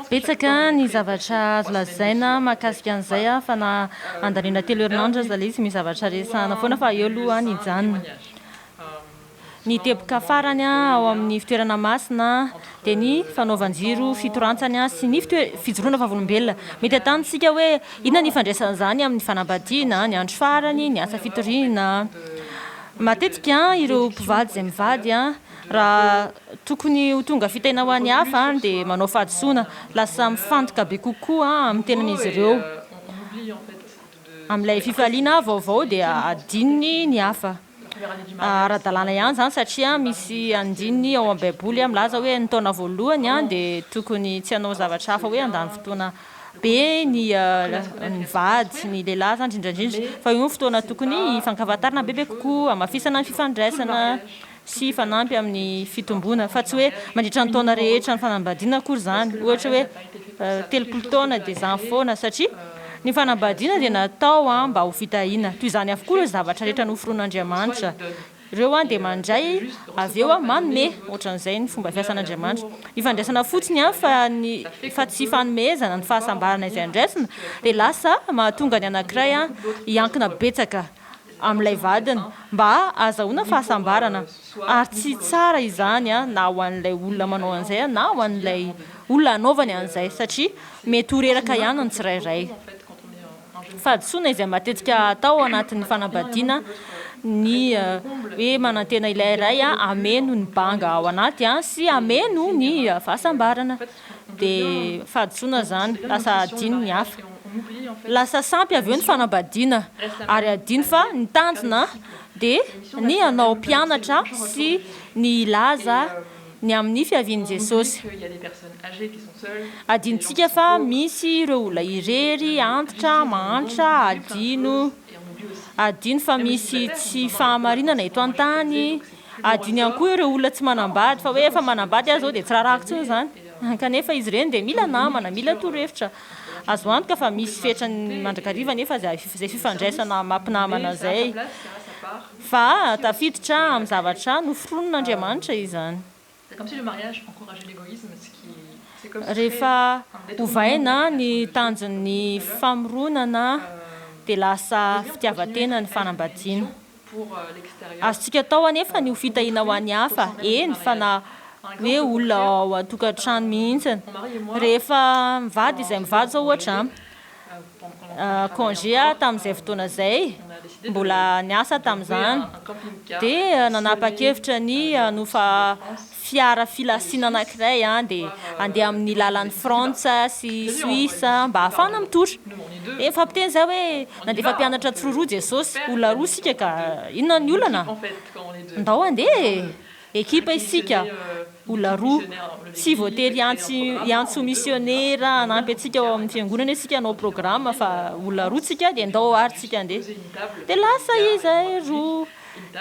betsaka ny zavatra azo lazaina mahakasika an'izay fa na andaniana telo herinandro aza ilay izy misy zavatra resahana foana fa eo aloha ny hijanona ny teboka farany ao amin'ny fitoerana masina dia ny fanaovan-jiro fitorantsany sy ny fijoroana vavolombelona mety ataontsika hoe inona ny ifandraisan'izany amin'ny fanambadiana ny andro farany ny asa fitoriana matetika ireo mpivady izay mivady raha tokony ho tonga fitaina ho an'ny hafa dia manao fahadisoana lasa mifantoka be kokoa amin'ny tenan'izy ireo amin'ilay fifaliana vaovao dia adininy ny hafa ara-dalàna ihany zany satria misy andininy ao amin'ny baiboly milaza hoe ny taona voalohany dia tokony tsy hanao zavatra hafa hoe andany fotoana be ny vady ny lehilahy zany indrindrandrindra fa io fotoana tokony hifankavantarana bebe kokoa amafisana ny fifandraisana sy fanampy amin'ny fitomboana fa tsy hoe mandritra ny taona rehetra ny fanambadiana akory zany ohatra hoe 30 taona dia zany foana satria ny fanambadiana dia natao mba ho fitahiana toy izany avokoa ireo zavatra rehetra noforoan'Andriamanitra ireo dia mandray avy eo manome ohatran'izay ny fomba fiasan'Andriamanitra ifandraisana fotsiny fa tsy fanomezana ny fahasambarana izay andraisana dia lasa mahatonga ny anankiray hiankina betsaka amin'ilay vadiny mba azahoana fahasambarana ary tsy tsara izany na ho an'ilay olona manao an'izay na ho an'ilay olona anaovany an'izay satria mety ho reraka ihany ny tsirairay fahadisoana izay matetika atao anatin'ny fanambadiana ny hoe manantena ilay iray ameno ny banga ao anaty sy ameno ny fahasambarana dia fahadisoana zany lasa adino ny hafa lasa sampy avy eo ny fanambadiana ary adino fa ny tanjona dia ny anao mpianatra sy ny ilaza ny amin'ny fiavian'i Jesosy adinontsika fa misy ireo olona irery antitra mahantra adino fa misy tsy fahamarinana eto an-tany adino ihany koa ireo olona tsy manambady fa hoe efa manambady azy zao dia tsy raharahako tsony zany kanefa izy ireny dia mila namana mila torohevitra azo antoka fa misy fetrany mandrakariva nefa zay fifandraisana mampinamana zay fa tafiditra amin'ny zavatra noforonin'Andriamanitra izany rehefa hovaina ny tanjon'ny famoronana dia lasa fitiavatena ny fanambadiana azotsika atao anefa ny ho fitahiana ho an'ny hafa eny fa na hoe olona ao atokantrano mihitsiny rehefa mivady izay mivady zao ohatra congé tamin'izay fotoana zay mbola niasa tamin'izany dia nanapa-kevitra ny nofa fiara filasiana anankiray dia andeha amin'ny lalan'ny Frantsa sy Suisse mba ahafahana mitotra fampiteny zay hoe nandefa mpianatra tsiroroa Jesosy olona roa sika ka inona ny olana ndao andeha ekipa isika olona roa tsy voatery iantso missionnaire anampy atsika ao amin'ny fiangonana isika anao programme fa olona roa tsika dia ndao arytsika andeha dia lasa izay roa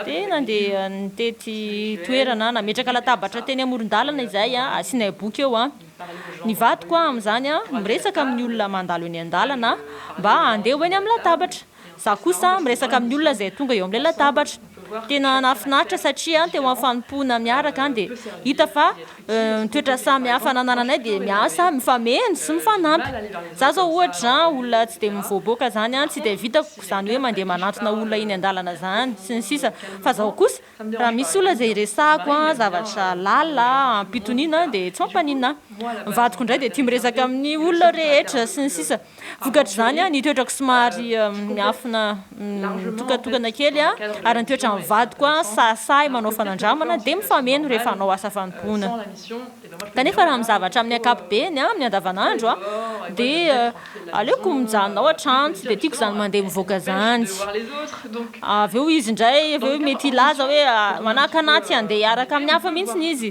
dia nandeha nitety toerana nametraka latabatra teny amoron-dalana izay asiana boky eo ny vadiko amin'izany miresaka amin'ny olona mandalo eny an-dalana mba andeha eny amin'ny latabatra za kosa miresaka amin'ny olona izay tonga eo amin'ilay latabatra tena nafinaritra satria teo amin'ny fanompoana miaraka dia hita fa toetra samy hafa nanananay dia miasa mifameno sy mifanampy za zao ohatra olona tsy dia mivoaboaka zany tsy dia vitako zany hoe mandeha manatona olona iny an-dalana zany sy ny sisa fa zaho kosa raha misy olona izay iresahako zavatra lalina ampitoniana dia tsy mampaninina mivadiko indray dia tia miresaka amin'ny olona rehetra sy ny sisa vokatra zany ny toetrako somary miafina tokatokana kely ary ny toetra mivadiko sasay manao fanandramana dia mifameno rehefa anao asa fanompoana kanefa raha mizavatra amin'ny ankapobeny amin'ny andavanandro dia aleoko mijanona ao an-trano tsy dia tiako zany mandeha mivoaka zany avy eo izy indray avy eo mety ilaza hoe manahaka anaty andeha hiaraka amin'ny hafa mihitsy izy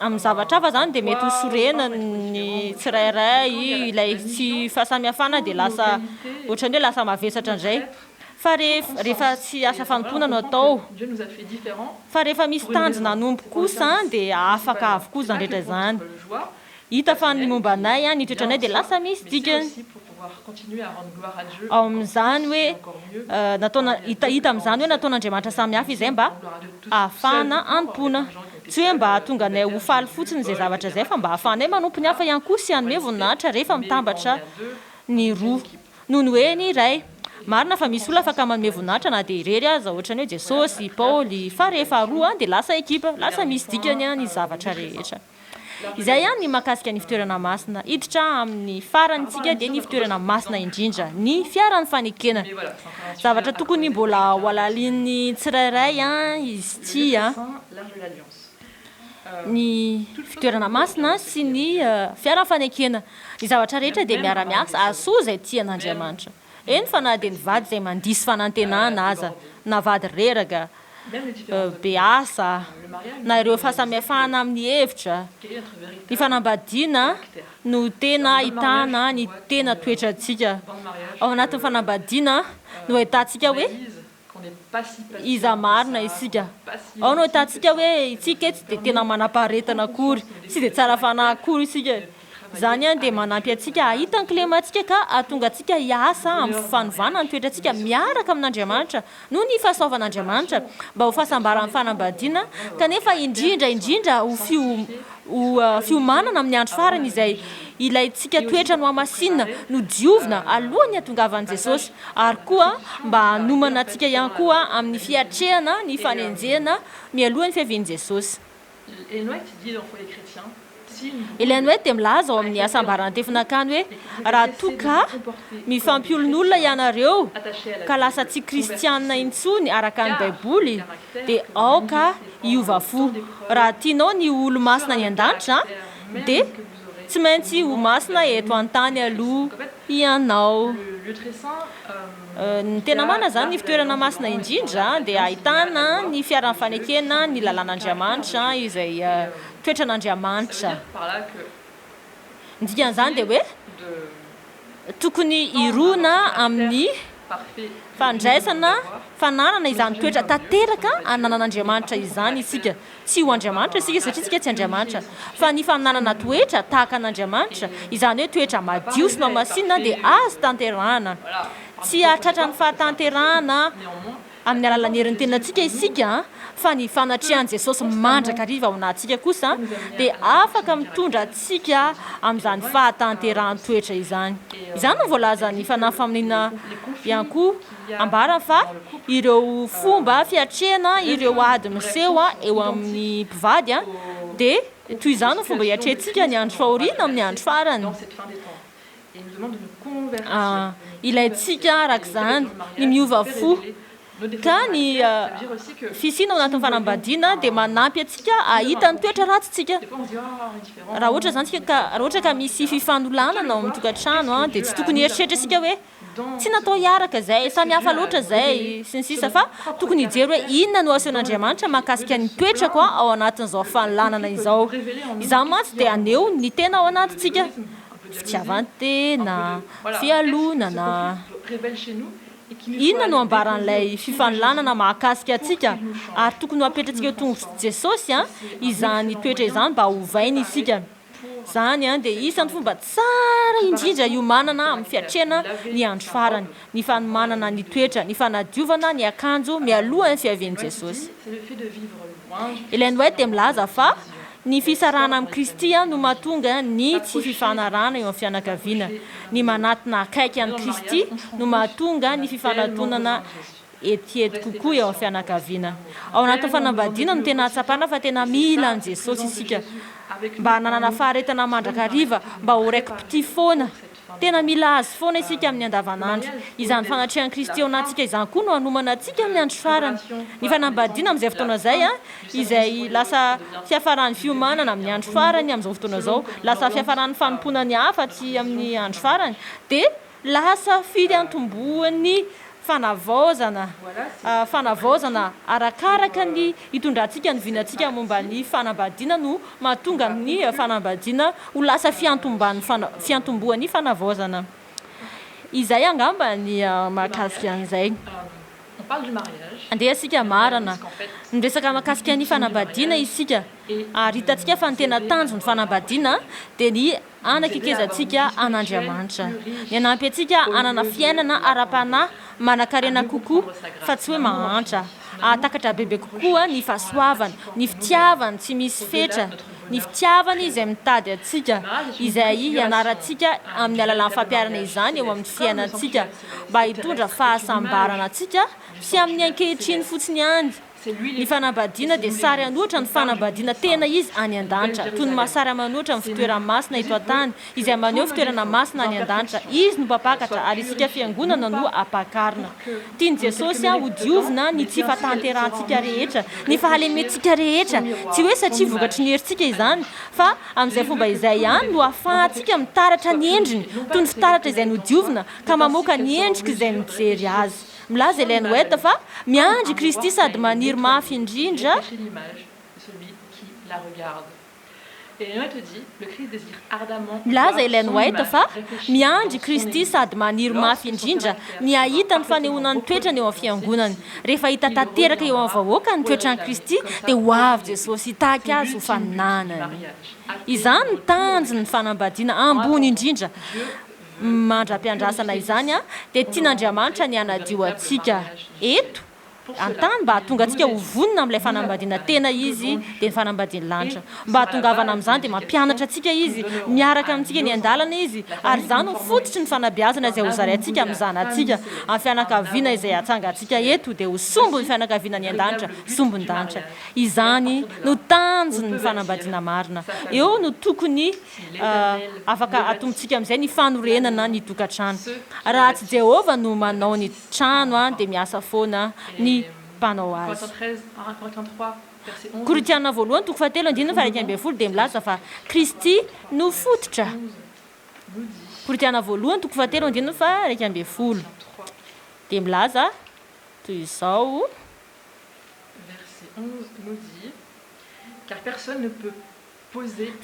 amin'ny zavatra hafa zany dia mety hosorena ny tsirairay ilay tsy fahasamihafana dia lasa ohatran'ny hoe lasa mavesatra indray fa rehefa tsy asa fanompoana no atao fa rehefa misy tanjona nompo kosa dia afaka avokoa zany rehetra zany hita fa ny momba anay ny toetranay dia lasa misy dikany ao amin'izany hoe hita amin'izany hoe nataon'Andriamanitra samihafa izay mba ahafahana anompoana tsy hoe mba tonga anay ho faly fotsiny izay zavatra izay fa mba ahafahanay manompo ny hafa ihany koa sy hanome voninahitra rehefa mitambatra ny roa noho ny hoe ny iray marina fa misy olona afaka manome voninahitra na dia irery aza ohatran'ny hoe Jesosy Paoly fa rehefa roa dia lasa ekipa lasa misy dikany ny zavatra rehetra izay ny mahakasika ny fitoerana masina hiditra amin'ny farantsika dia ny fitoerana masina indrindra ny fiaran'ny fanekena zavatra tokony mbola ho alalian'ny tsirairay izy ty ny fitoerana masina sy ny fiaran'ny fanekena ny zavatra rehetra dia miara-miasa asoa izay tian'Andriamanitra eny fa na dia ny vady izay mandisy fanantenana aza na vady reraka be asa na ireo fahasamihafana amin'ny hevitra ny fanambadiana no tena ahitana ny tena toetrantsika ao anatin'ny fanambadiana no ahitantsika hoe iza marina isika ao no ahitantsika hoe itsika etsy dia tena manam-paharetana akory tsy dia tsara fanahy akory isika zany dia manampy atsika ahita ny klemantsika ka ahatonga atsika hiasa amin'ny fifanovana ny toetrantsika miaraka amin'Andriamanitra no ny fahasoavan'Andriamanitra mba ho fahasambaran'ny fanambadiana kanefa indrindra ho fiomanana amin'ny andro farany izay ilayntsika toetra no hamasinina no diovina alohan'ny hatongavan'i Jesosy ary koa mba hanomana atsika ihany koa amin'ny fiatrehana ny fanenjehana mialohan'ny fiavian'i Jesosy. Ellen White dia milaza ao amin'ny asambarana tefinakany hoe raha toka mifampiolon'olona ianareo ka lasa tsy kristianina intsony araka ny baiboly dia aoka hiova fo raha tianao ny olo masina ny an-danitra dia tsy maintsy ho masina eto an-tany aloha ianao ny tena mana zany ny fitoerana masina indrindra dia ahitana ny fiaran'ny fanekena ny lalàn'Andriamanitra izay toetran'Andriamanitra ny dikan'izany dia hoe tokony irona amin'ny fandraisana fa nanana izany toetra tanteraka ananan'andriamanitra izany isika tsy ho andriamanitra isika satria tsika tsy andriamanitra fa ny fananana toetra tahaka an'andriamanitra izany hoe toetra madio sy mamasinina dia azo tanterahana tsy atratra ny fahatanterahana amin'ny alalan'ny herin'ny tenantsika isika fa ny fanatrihan'i Jesosy mandraka hariva ao anatsika kosa dia afaka mitondra atsika amin'izany fahatanterahany toetra izany no voalaza ny fanahy faminina ihany koa ambara fa ireo fomba fiatrehana ireo ady miseho eo amin'ny mpivady dia toy izany no fomba hiatrehantsika ny andro fahoriana amin'ny andro farany ilayntsika arak'izany ny miova fo ka ny fisiana ao anatin'ny fanambadiana dia manampy atsika ahita ny toetra ratsytsika raha ohatra ka misy fifandolanana ao amin'ny tokantrano dia tsy tokony eritreritra isika hoe tsy natao hiaraka zay samy hafa loatra zay sy ny sisa fa tokony hijery hoe inona no asehon'andriamanitra mahakasika ny toetrako ao anatin'izao fanolanana izao izany mantsy dia aneo ny tena ao anatintsika fitiavan-tena fialonana inona no ambaran'ilay fifanolanana mahakasika atsika ary tokony ho apetratsika eo tongotra Jesosy izany toetra izany mba hovaina isika zany dia isan'ny fomba tsara indrindra iomanana amin'ny fiatrehana ny andro farany ny fanomanana ny toetra ny fanadiovana ny akanjo mialohan'ny fiavian'i Jesosy Ellen White dia milaza fa ny fisarahana amin'ny Kristy no mahatonga ny tsy fifanarahana eo amin'ny fianakaviana ny manatina akaiky an'i Kristy no mahatonga ny fifanantonana etiety kokoa eo amin'ny fianakaviana ao anatin'ny fanambadiana no tena hatsapana fa tena mila an' Jesosy isika mba hananana faharetana mandrakariva mba ho raiki-pity foana tena mila azy foana isika amin'ny andavanandro izany fanatrehan'i Kristy ao anatsika izany koa no hanomana atsika amin'ny andro farany ny fanambadiana amin'izay fotoana zay izay lasa fiafaran'ny fiomanana amin'ny andro farany amin'izao fotoana zao lasa fiafaran'ny fanompona ny hafatsy amin'ny andro farany dia lasa fiantomboan'ny fanavaozana arakaraka ny hitondrantsika ny vinantsika momba ny fanambadiana no mahatonga ny fanambadiana ho lasa fiantomboan'ny fanavaozana izay angamba ny mahakasika an'izay andeha asika marana miresaka mahakasika ny fanambadiana isika ary hitantsika fa ny tena tanjo ny fanambadiana dia ny anakekezantsika an'Andriamanitra ny anampy atsika anana fiainana ara-panahy manan-karena kokoa fa tsy hoe mahantra atakatra bebe kokoa ny fahasoavana ny fitiavana tsy misy fetra ny fitiavana izay mitady atsika izay ianarantsika amin'ny alalan'ny fampiarana izany eo amin'ny fiainantsika mba hitondra fahasambarana atsika sy amin'ny ankehitriny fotsiny ihany ny fanambadiana dia sary anoatra ny fanambadiana tena izy any an-danitra toy ny mahasary amanoatra ny fitoerana masina eto an-tany izay maneho fitoerana masina any an-danitra izy no mpapakatra ary isika fiangonana no ampakarina tiany Jesosy ho diovina ny tsy fahatanterantsika rehetra ny fahalementsika rehetra tsy hoe satria vokatry ny herintsika izany fa amin'izay fomba izay ihany no ahafahantsika mitaratra ny endriny toy ny fitaratra izay no diovina ka mamoaka ny endrika izay mijery azy milaza Ellen White fa miandry Kristy sady maniry mafy indrindra milaza Ellen White fa miandry Kristy sady maniry mafy indrindra ny ahita ny fanehoana ny toetrany eo amin'ny fiangonany rehefa hita tanteraka eo amin'ny vahoaka ny toetran'i Kristy dia ho avy Jesosy hitahaka azy ho faninanany izany ny tanjony ny fanambadiana ambony indrindra mandra-piandrasana izany dia tian'Andriamanitra ny hanadio atsika eto an-tany mba hahatonga atsika ho vonona amin'ilay fanambadiana tena izy dia ny fanambadiany lanitra mba hahatongavana amin'izany dia mampianatra atsika izy miaraka amintsika ny an-dalana izy ary izany ho fototry ny fanabeazana izay ho zarayntsika amin'ny zanantsika amin'ny fianakaviana izay hatsangantsika eto dia ho sombo ny fianakaviana ny an-danitra sombon-danitra izany no tanjony ny fanambadiana marina eo no tokony afaka atombotsika amin'izay ny fanorenana ny tokantrano raha tsy Jehovah no manao ny trano dia miasa foana ny mpanao azy Korinthiana voalohany toko fahatelo andininy faha 1 dia milaza fa Kristy no fototra Korinthiana voalohany toko fahatelo andininy faha 1 dia milaza toy izao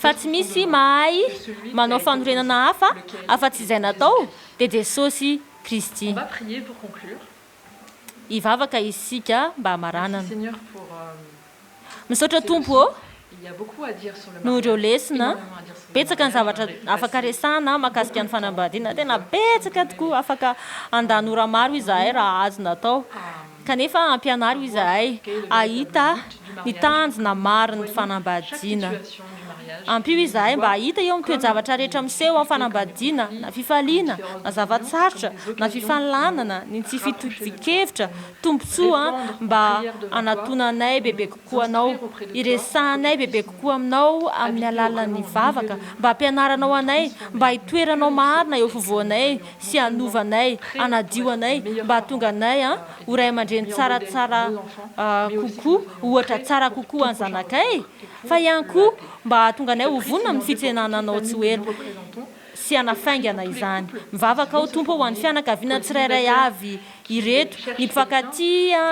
fa tsy misy mahay manao fanorenana hafa afa-tsy izay natao dia Jesosy Kristy hivavaka isika mba hamaranana. Seigneur pour Misaotra tompo ô il y a beaucoup à dire sur le noho ireo mariage. lesina Énormément à dire sur le betsaka ny zavatra mariage. afaka resana mahakasika ny fanambadiana tena betsaka tokoa afaka andanora maro izahay raha azo natao kanefa ampianaro izahay ahita ny tanjona mariny fanambadiana Situation du mariage. ampio izahay mba ahita eo amin'ny toe-javatra rehetra miseho amin'ny fanambadiana na fifaliana na zavatsarotra na fifalanana ny tsy fitovikevitra tompontsoa mba anatonanay bebe kokoa anao iresahanay bebe kokoa aminao amin'ny alalan'ny vavaka mba hampianaranao anay mba hitoeranao marina eo fovoanay sy hanovanay anadio anay mba hatonga anay ho ray aman-dreny tsaratsara kokoa ohatra tsara kokoa any zanakay fa ihany koa mba hatonga anay ho vonona amin'ny fitsenananao tsy ela sy anafaingana izany mivavaka ao tompo ho an'ny fianakaviana tsirairay avy ireto ny mpifankatia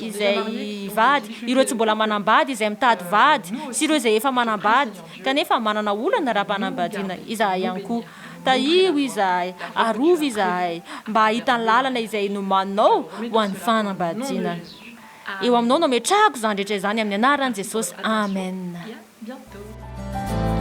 izay vady ireo tsy mbola manambady izay mitady vady sy ireo izay efa manambady kanefa manana olana raha-panambadiana izahay ihany koa tahio izahay arovy izahay mba hahitany lalana izay nomaninao ho an'ny fanambadiana eo aminao no metrahako izany rehetra izany amin'ny anaran'i Jesosy amen Bientôt.